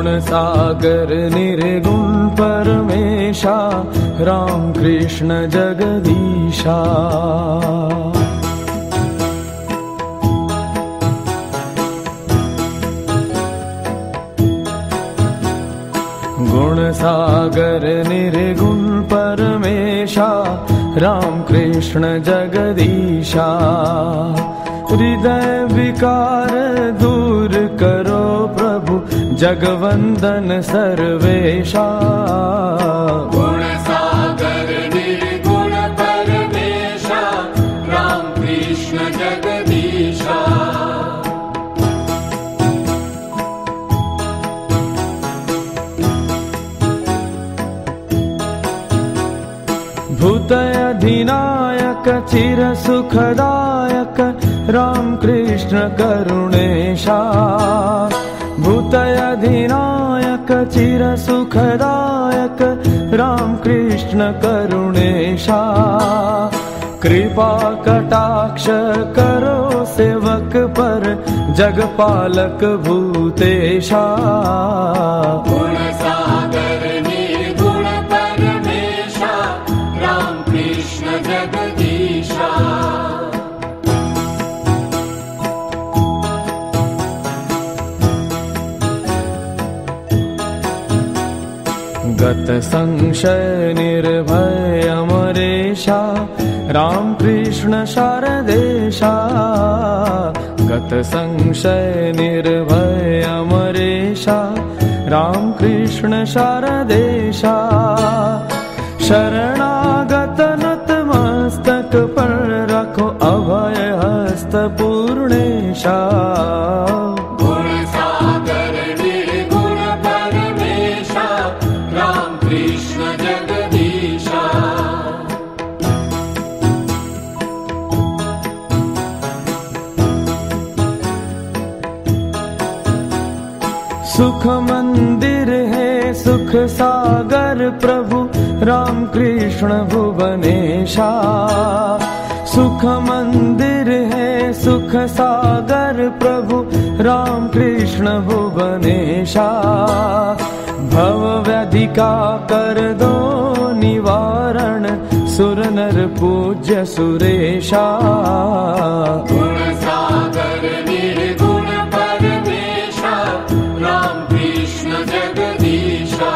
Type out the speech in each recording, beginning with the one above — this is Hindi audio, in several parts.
गुण सागर निर्गुण परमेशा, राम कृष्ण जगदीशा। गुण सागर निर्गुण परमेशा, राम कृष्ण जगदीशा। हृदय विकार दूर करो प्रभु, जगवंदन सर्वेशा। गुण सागर निर्गुण परमेशा, राम कृष्ण जगदीशा। भूत अधिनायक चिर सुखदायक, राम कृष्ण करुणेशा। भूत अधिनायक चिर सुखदायक, राम कृष्ण करुणेशा। कृपा कटाक्ष करो सेवक पर, जगपालक भूतेशा। गुण सागर निर्गुण परमेशा, राम कृष्ण जगदीशा। गत संशय निर्भय अमरेशा, राम कृष्ण शारदेशा। गत संशय निर्भय अमरेशा, राम कृष्ण शारदेशा। शरणागत नतमस्तक पर रखो, अभय हस्त पूर्णेशा। गुण सागर निर्गुण परमेशा, राम कृष्ण जगदीशा। सुख मंदिर है सुख सागर प्रभु, राम कृष्ण भुवनेशा। सुख मंदिर है सुख सागर प्रभु, राम कृष्ण भुवनेशा। भव व्याधि का कर दो निवारण, सुर नर पूज्य सुरेशा। गुण सागर निर्गुण परमेशा, राम कृष्ण जगदीशा।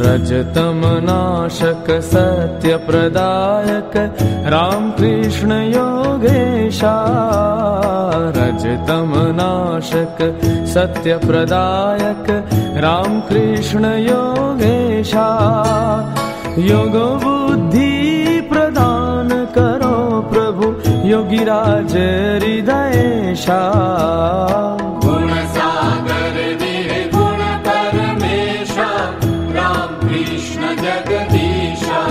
रजतम नाशक सत्य प्रदायक, राम कृष्ण योगेशा। रजतम नाशक सत्य प्रदायक, राम कृष्ण योगेशा। योग बुद्धि प्रदान करो प्रभु, योगीराज हृदयेशा। गुण सागर निर्गुण परमेशा, राम कृष्ण जगदीशा।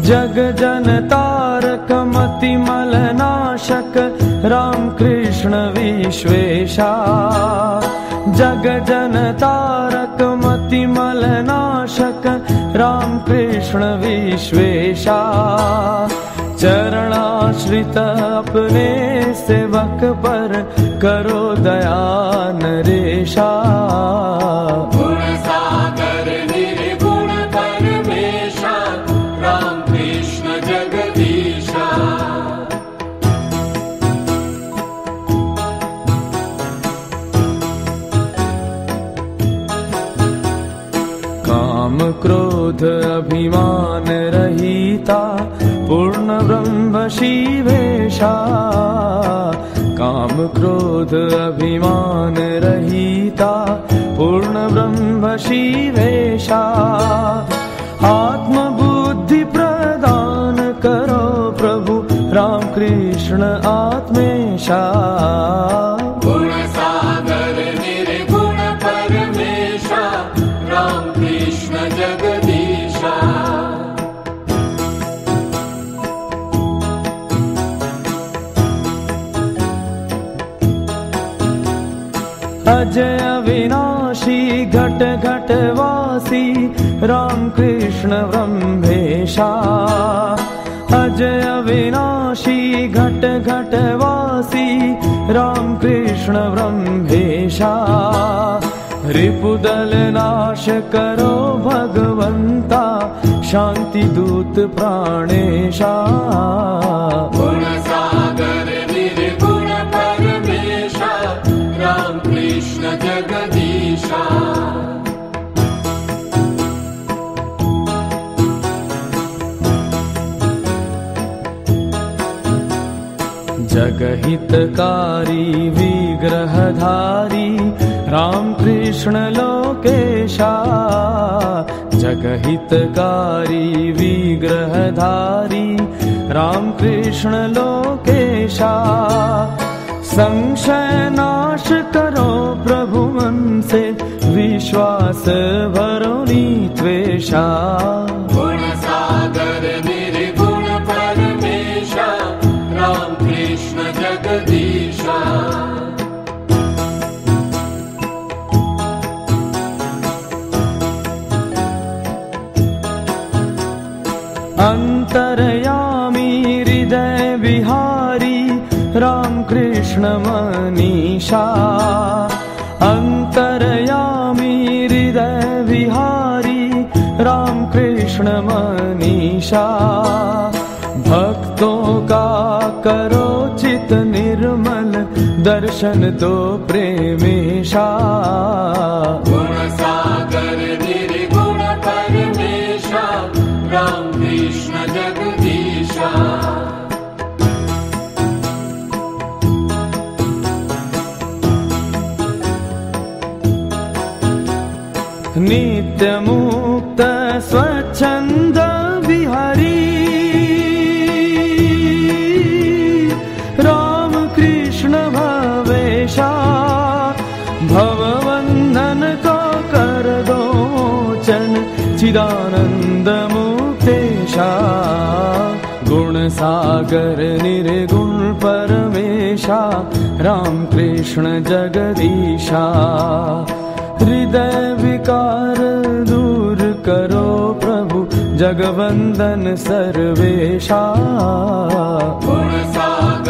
जग जन तारक मति मल नाशक, राम कृष्ण विश्वेशा। जग जन तारक मति मल नाशक, राम कृष्ण विश्वेशा। चरणाश्रित अपने सेवक पर, करो दया नरेशा। गुण सागर निर्गुण परमेशा, राम कृष्ण जगदीशा। काम क्रोध अभिमान रहिता, पूर्ण ब्रह्म शिवेशा। काम क्रोध अभिमान रहिता, पूर्ण ब्रह्म शिवेशा। आत्म बुद्धि प्रदान करो प्रभु, राम कृष्ण आत्मेशा। गुण सागर निर्गुण परमेशा, राम कृष्ण जगदीशा। अजय अविनाशी घट घट वासी राम कृष्ण ब्रह्मेशा। अजय अविनाशी घट घट वासी राम कृष्ण ब्रह्मेशा। रिपुदल नाश करो भगवंता शांति दूत प्राणेशा। गुण सागर निर्गुण परमेशा राम कृष्ण जगदीशा। जगहितकारी विग्रहधारी राम कृष्ण लोकेशा। जगहितकारी विग्रहधारी राम कृष्ण लोकेशा। संशय नाश करो प्रभु मन से विश्वास भरो नी त्वेषा। गुण सागर निर्गुण परमेशा राम कृष्ण जगदीशा। अंतरयामी हृदय विहारी राम कृष्ण मनीषा। अंतरयामी हृदय विहारी राम कृष्ण मनीषा। भक्तों का करो चित निर्मल दर्शन दो प्रेमेशा। गुण सागर निर्गुण परमेशा राम कृष्ण जगदीशा। नित्य मुक्त स्वच्छंद विहरी राम कृष्ण भवेशा। भवबंधन को कर दो मोचन चिदानंद मुक्तेशा। गुण सागर निर्गुण परमेशा राम कृष्ण जगदीशा। हृदय विकार दूर करो प्रभु जगवंदन सर्वेशा। गुण सागर